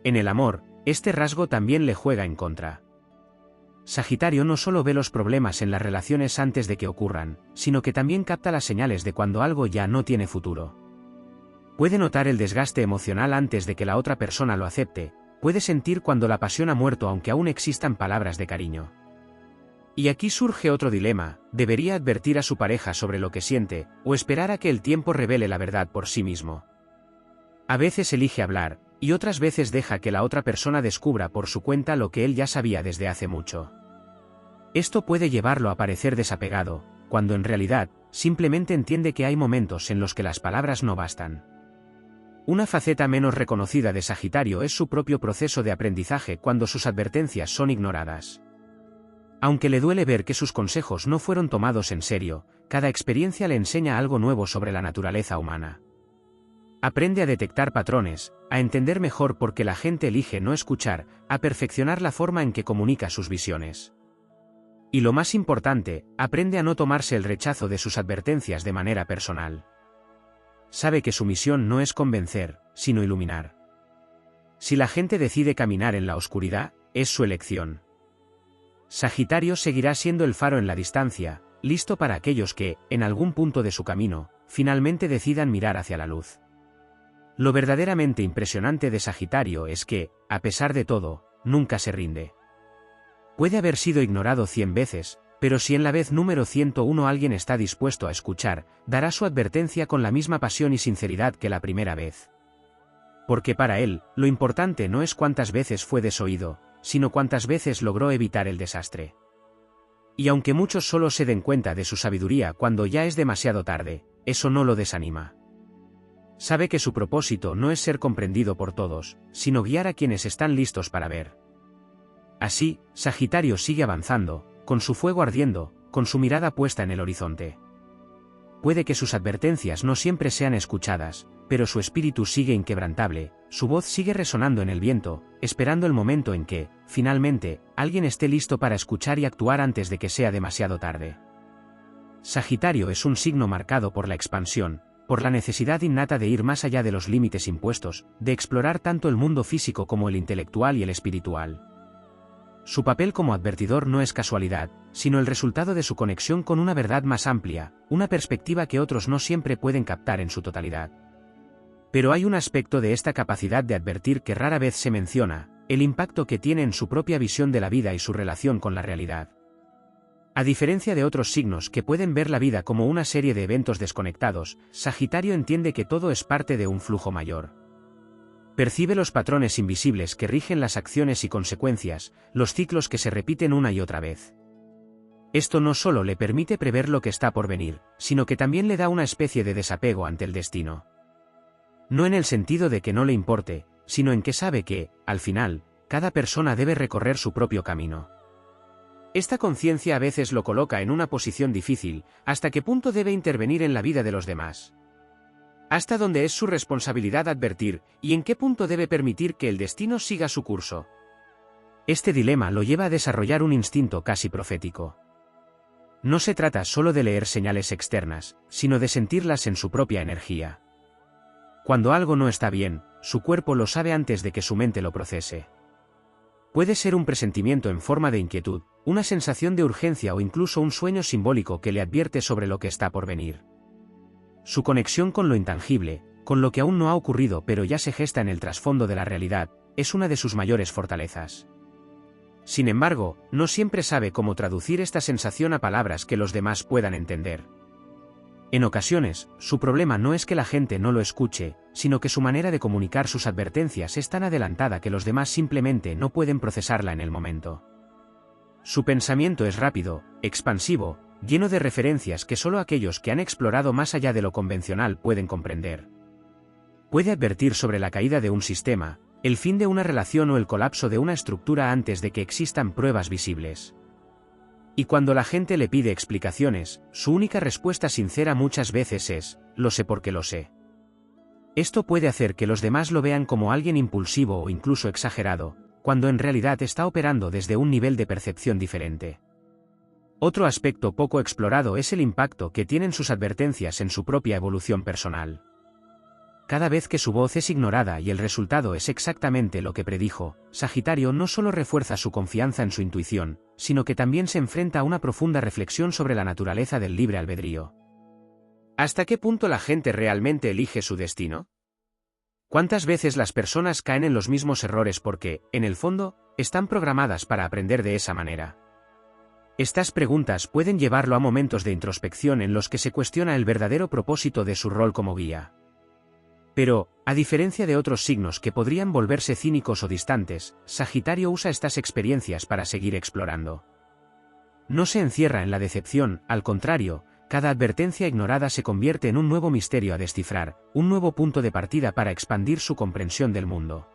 En el amor, este rasgo también le juega en contra. Sagitario no solo ve los problemas en las relaciones antes de que ocurran, sino que también capta las señales de cuando algo ya no tiene futuro. Puede notar el desgaste emocional antes de que la otra persona lo acepte, puede sentir cuando la pasión ha muerto aunque aún existan palabras de cariño. Y aquí surge otro dilema: ¿debería advertir a su pareja sobre lo que siente, o esperar a que el tiempo revele la verdad por sí mismo? A veces elige hablar, y otras veces deja que la otra persona descubra por su cuenta lo que él ya sabía desde hace mucho. Esto puede llevarlo a parecer desapegado, cuando en realidad, simplemente entiende que hay momentos en los que las palabras no bastan. Una faceta menos reconocida de Sagitario es su propio proceso de aprendizaje cuando sus advertencias son ignoradas. Aunque le duele ver que sus consejos no fueron tomados en serio, cada experiencia le enseña algo nuevo sobre la naturaleza humana. Aprende a detectar patrones, a entender mejor por qué la gente elige no escuchar, a perfeccionar la forma en que comunica sus visiones. Y lo más importante, aprende a no tomarse el rechazo de sus advertencias de manera personal. Sabe que su misión no es convencer, sino iluminar. Si la gente decide caminar en la oscuridad, es su elección. Sagitario seguirá siendo el faro en la distancia, listo para aquellos que, en algún punto de su camino, finalmente decidan mirar hacia la luz. Lo verdaderamente impresionante de Sagitario es que, a pesar de todo, nunca se rinde. Puede haber sido ignorado 100 veces, pero si en la vez número 101 alguien está dispuesto a escuchar, dará su advertencia con la misma pasión y sinceridad que la primera vez. Porque para él, lo importante no es cuántas veces fue desoído, sino cuántas veces logró evitar el desastre. Y aunque muchos solo se den cuenta de su sabiduría cuando ya es demasiado tarde, eso no lo desanima. Sabe que su propósito no es ser comprendido por todos, sino guiar a quienes están listos para ver. Así, Sagitario sigue avanzando, con su fuego ardiendo, con su mirada puesta en el horizonte. Puede que sus advertencias no siempre sean escuchadas, pero su espíritu sigue inquebrantable, su voz sigue resonando en el viento, esperando el momento en que, finalmente, alguien esté listo para escuchar y actuar antes de que sea demasiado tarde. Sagitario es un signo marcado por la expansión, por la necesidad innata de ir más allá de los límites impuestos, de explorar tanto el mundo físico como el intelectual y el espiritual. Su papel como advertidor no es casualidad, sino el resultado de su conexión con una verdad más amplia, una perspectiva que otros no siempre pueden captar en su totalidad. Pero hay un aspecto de esta capacidad de advertir que rara vez se menciona: el impacto que tiene en su propia visión de la vida y su relación con la realidad. A diferencia de otros signos que pueden ver la vida como una serie de eventos desconectados, Sagitario entiende que todo es parte de un flujo mayor. Percibe los patrones invisibles que rigen las acciones y consecuencias, los ciclos que se repiten una y otra vez. Esto no solo le permite prever lo que está por venir, sino que también le da una especie de desapego ante el destino. No en el sentido de que no le importe, sino en que sabe que, al final, cada persona debe recorrer su propio camino. Esta conciencia a veces lo coloca en una posición difícil: ¿hasta qué punto debe intervenir en la vida de los demás? ¿Hasta dónde es su responsabilidad advertir, y en qué punto debe permitir que el destino siga su curso? Este dilema lo lleva a desarrollar un instinto casi profético. No se trata solo de leer señales externas, sino de sentirlas en su propia energía. Cuando algo no está bien, su cuerpo lo sabe antes de que su mente lo procese. Puede ser un presentimiento en forma de inquietud, una sensación de urgencia o incluso un sueño simbólico que le advierte sobre lo que está por venir. Su conexión con lo intangible, con lo que aún no ha ocurrido pero ya se gesta en el trasfondo de la realidad, es una de sus mayores fortalezas. Sin embargo, no siempre sabe cómo traducir esta sensación a palabras que los demás puedan entender. En ocasiones, su problema no es que la gente no lo escuche, sino que su manera de comunicar sus advertencias es tan adelantada que los demás simplemente no pueden procesarla en el momento. Su pensamiento es rápido, expansivo, lleno de referencias que solo aquellos que han explorado más allá de lo convencional pueden comprender. Puede advertir sobre la caída de un sistema, el fin de una relación o el colapso de una estructura antes de que existan pruebas visibles. Y cuando la gente le pide explicaciones, su única respuesta sincera muchas veces es: lo sé porque lo sé. Esto puede hacer que los demás lo vean como alguien impulsivo o incluso exagerado, cuando en realidad está operando desde un nivel de percepción diferente. Otro aspecto poco explorado es el impacto que tienen sus advertencias en su propia evolución personal. Cada vez que su voz es ignorada y el resultado es exactamente lo que predijo, Sagitario no solo refuerza su confianza en su intuición, sino que también se enfrenta a una profunda reflexión sobre la naturaleza del libre albedrío. ¿Hasta qué punto la gente realmente elige su destino? ¿Cuántas veces las personas caen en los mismos errores porque, en el fondo, están programadas para aprender de esa manera? Estas preguntas pueden llevarlo a momentos de introspección en los que se cuestiona el verdadero propósito de su rol como guía. Pero, a diferencia de otros signos que podrían volverse cínicos o distantes, Sagitario usa estas experiencias para seguir explorando. No se encierra en la decepción, al contrario, cada advertencia ignorada se convierte en un nuevo misterio a descifrar, un nuevo punto de partida para expandir su comprensión del mundo.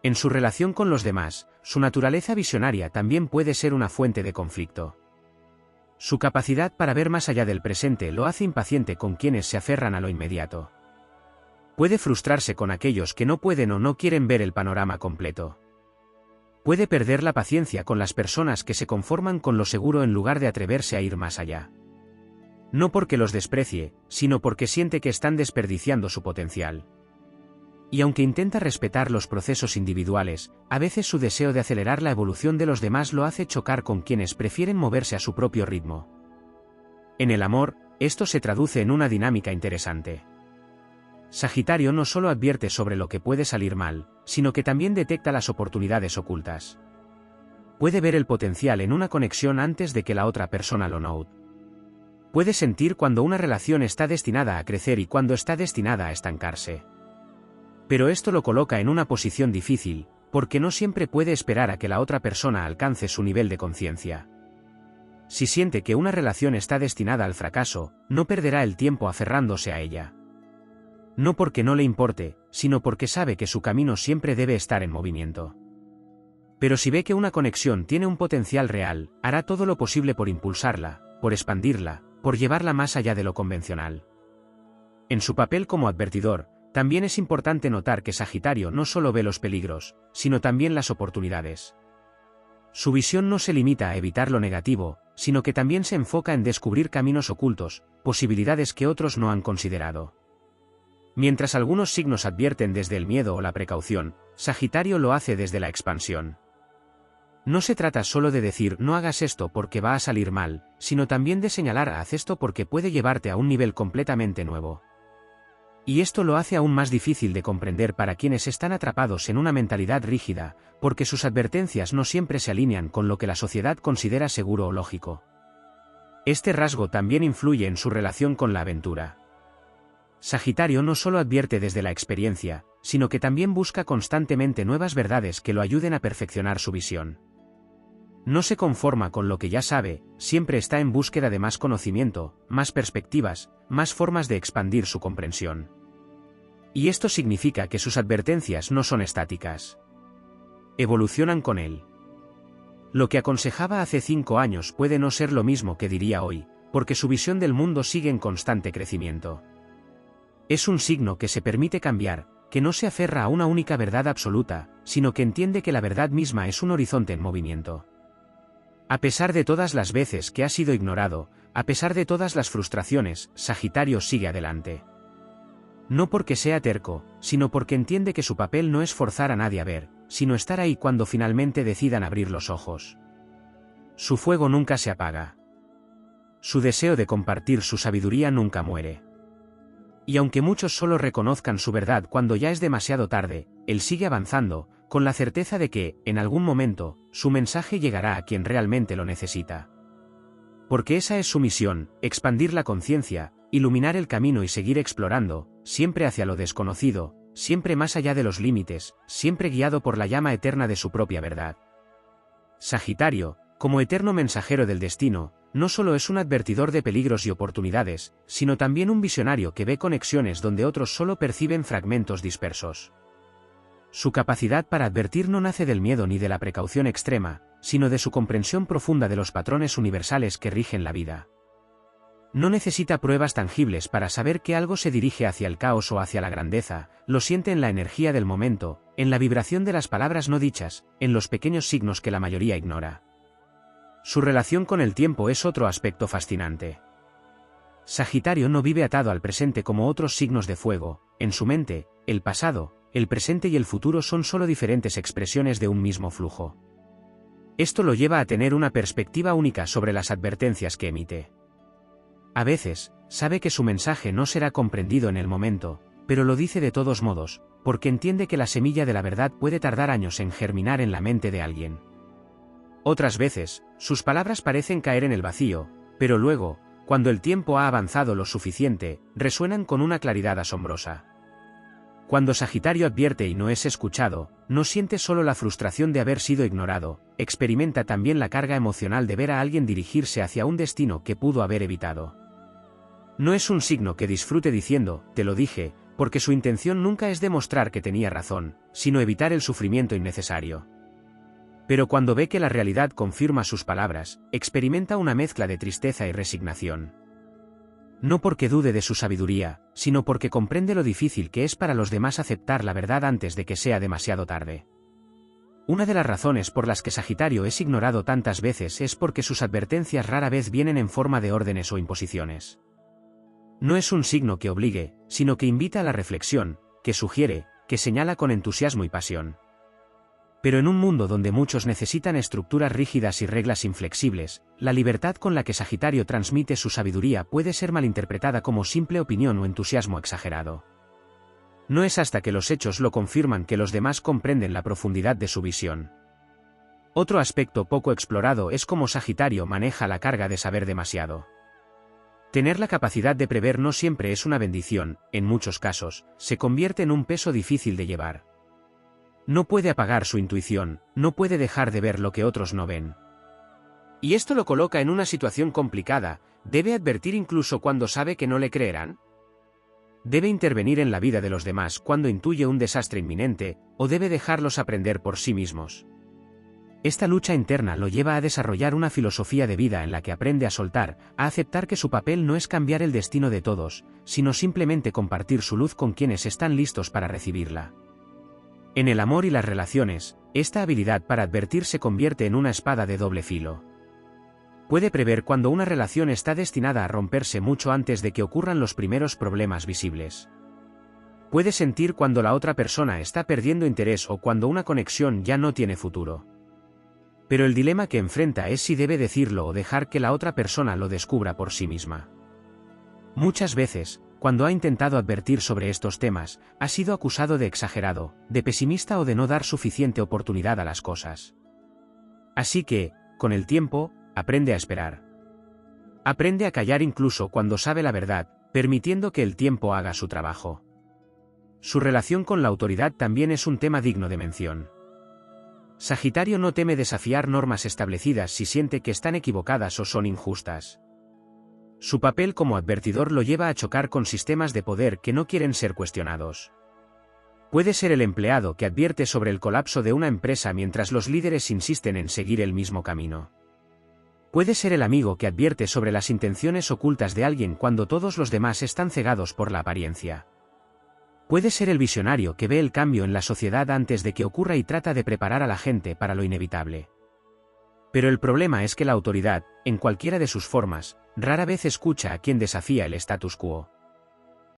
En su relación con los demás, su naturaleza visionaria también puede ser una fuente de conflicto. Su capacidad para ver más allá del presente lo hace impaciente con quienes se aferran a lo inmediato. Puede frustrarse con aquellos que no pueden o no quieren ver el panorama completo. Puede perder la paciencia con las personas que se conforman con lo seguro en lugar de atreverse a ir más allá. No porque los desprecie, sino porque siente que están desperdiciando su potencial. Y aunque intenta respetar los procesos individuales, a veces su deseo de acelerar la evolución de los demás lo hace chocar con quienes prefieren moverse a su propio ritmo. En el amor, esto se traduce en una dinámica interesante. Sagitario no solo advierte sobre lo que puede salir mal, sino que también detecta las oportunidades ocultas. Puede ver el potencial en una conexión antes de que la otra persona lo note. Puede sentir cuando una relación está destinada a crecer y cuando está destinada a estancarse. Pero esto lo coloca en una posición difícil, porque no siempre puede esperar a que la otra persona alcance su nivel de conciencia. Si siente que una relación está destinada al fracaso, no perderá el tiempo aferrándose a ella. No porque no le importe, sino porque sabe que su camino siempre debe estar en movimiento. Pero si ve que una conexión tiene un potencial real, hará todo lo posible por impulsarla, por expandirla, por llevarla más allá de lo convencional. En su papel como advertidor, también es importante notar que Sagitario no solo ve los peligros, sino también las oportunidades. Su visión no se limita a evitar lo negativo, sino que también se enfoca en descubrir caminos ocultos, posibilidades que otros no han considerado. Mientras algunos signos advierten desde el miedo o la precaución, Sagitario lo hace desde la expansión. No se trata solo de decir no hagas esto porque va a salir mal, sino también de señalar haz esto porque puede llevarte a un nivel completamente nuevo. Y esto lo hace aún más difícil de comprender para quienes están atrapados en una mentalidad rígida, porque sus advertencias no siempre se alinean con lo que la sociedad considera seguro o lógico. Este rasgo también influye en su relación con la aventura. Sagitario no solo advierte desde la experiencia, sino que también busca constantemente nuevas verdades que lo ayuden a perfeccionar su visión. No se conforma con lo que ya sabe, siempre está en búsqueda de más conocimiento, más perspectivas, más formas de expandir su comprensión. Y esto significa que sus advertencias no son estáticas. Evolucionan con él. Lo que aconsejaba hace 5 años puede no ser lo mismo que diría hoy, porque su visión del mundo sigue en constante crecimiento. Es un signo que se permite cambiar, que no se aferra a una única verdad absoluta, sino que entiende que la verdad misma es un horizonte en movimiento. A pesar de todas las veces que ha sido ignorado, a pesar de todas las frustraciones, Sagitario sigue adelante. No porque sea terco, sino porque entiende que su papel no es forzar a nadie a ver, sino estar ahí cuando finalmente decidan abrir los ojos. Su fuego nunca se apaga. Su deseo de compartir su sabiduría nunca muere. Y aunque muchos solo reconozcan su verdad cuando ya es demasiado tarde, él sigue avanzando, con la certeza de que, en algún momento, su mensaje llegará a quien realmente lo necesita. Porque esa es su misión, expandir la conciencia, iluminar el camino y seguir explorando, siempre hacia lo desconocido, siempre más allá de los límites, siempre guiado por la llama eterna de su propia verdad. Sagitario, como eterno mensajero del destino, no solo es un advertidor de peligros y oportunidades, sino también un visionario que ve conexiones donde otros solo perciben fragmentos dispersos. Su capacidad para advertir no nace del miedo ni de la precaución extrema, sino de su comprensión profunda de los patrones universales que rigen la vida. No necesita pruebas tangibles para saber que algo se dirige hacia el caos o hacia la grandeza, lo siente en la energía del momento, en la vibración de las palabras no dichas, en los pequeños signos que la mayoría ignora. Su relación con el tiempo es otro aspecto fascinante. Sagitario no vive atado al presente como otros signos de fuego. En su mente, el pasado, el presente y el futuro son solo diferentes expresiones de un mismo flujo. Esto lo lleva a tener una perspectiva única sobre las advertencias que emite. A veces, sabe que su mensaje no será comprendido en el momento, pero lo dice de todos modos, porque entiende que la semilla de la verdad puede tardar años en germinar en la mente de alguien. Otras veces, sus palabras parecen caer en el vacío, pero luego, cuando el tiempo ha avanzado lo suficiente, resuenan con una claridad asombrosa. Cuando Sagitario advierte y no es escuchado, no siente solo la frustración de haber sido ignorado, experimenta también la carga emocional de ver a alguien dirigirse hacia un destino que pudo haber evitado. No es un signo que disfrute diciendo, te lo dije, porque su intención nunca es demostrar que tenía razón, sino evitar el sufrimiento innecesario. Pero cuando ve que la realidad confirma sus palabras, experimenta una mezcla de tristeza y resignación. No porque dude de su sabiduría, sino porque comprende lo difícil que es para los demás aceptar la verdad antes de que sea demasiado tarde. Una de las razones por las que Sagitario es ignorado tantas veces es porque sus advertencias rara vez vienen en forma de órdenes o imposiciones. No es un signo que obligue, sino que invita a la reflexión, que sugiere, que señala con entusiasmo y pasión. Pero en un mundo donde muchos necesitan estructuras rígidas y reglas inflexibles, la libertad con la que Sagitario transmite su sabiduría puede ser malinterpretada como simple opinión o entusiasmo exagerado. No es hasta que los hechos lo confirman que los demás comprenden la profundidad de su visión. Otro aspecto poco explorado es cómo Sagitario maneja la carga de saber demasiado. Tener la capacidad de prever no siempre es una bendición, en muchos casos, se convierte en un peso difícil de llevar. No puede apagar su intuición, no puede dejar de ver lo que otros no ven. Y esto lo coloca en una situación complicada, ¿debe advertir incluso cuando sabe que no le creerán? ¿Debe intervenir en la vida de los demás cuando intuye un desastre inminente, o debe dejarlos aprender por sí mismos? Esta lucha interna lo lleva a desarrollar una filosofía de vida en la que aprende a soltar, a aceptar que su papel no es cambiar el destino de todos, sino simplemente compartir su luz con quienes están listos para recibirla. En el amor y las relaciones, esta habilidad para advertir se convierte en una espada de doble filo. Puede prever cuando una relación está destinada a romperse mucho antes de que ocurran los primeros problemas visibles. Puede sentir cuando la otra persona está perdiendo interés o cuando una conexión ya no tiene futuro. Pero el dilema que enfrenta es si debe decirlo o dejar que la otra persona lo descubra por sí misma. Muchas veces, cuando ha intentado advertir sobre estos temas, ha sido acusado de exagerado, de pesimista o de no dar suficiente oportunidad a las cosas. Así que, con el tiempo, aprende a esperar. Aprende a callar incluso cuando sabe la verdad, permitiendo que el tiempo haga su trabajo. Su relación con la autoridad también es un tema digno de mención. Sagitario no teme desafiar normas establecidas si siente que están equivocadas o son injustas. Su papel como advertidor lo lleva a chocar con sistemas de poder que no quieren ser cuestionados. Puede ser el empleado que advierte sobre el colapso de una empresa mientras los líderes insisten en seguir el mismo camino. Puede ser el amigo que advierte sobre las intenciones ocultas de alguien cuando todos los demás están cegados por la apariencia. Puede ser el visionario que ve el cambio en la sociedad antes de que ocurra y trata de preparar a la gente para lo inevitable. Pero el problema es que la autoridad, en cualquiera de sus formas, rara vez escucha a quien desafía el status quo.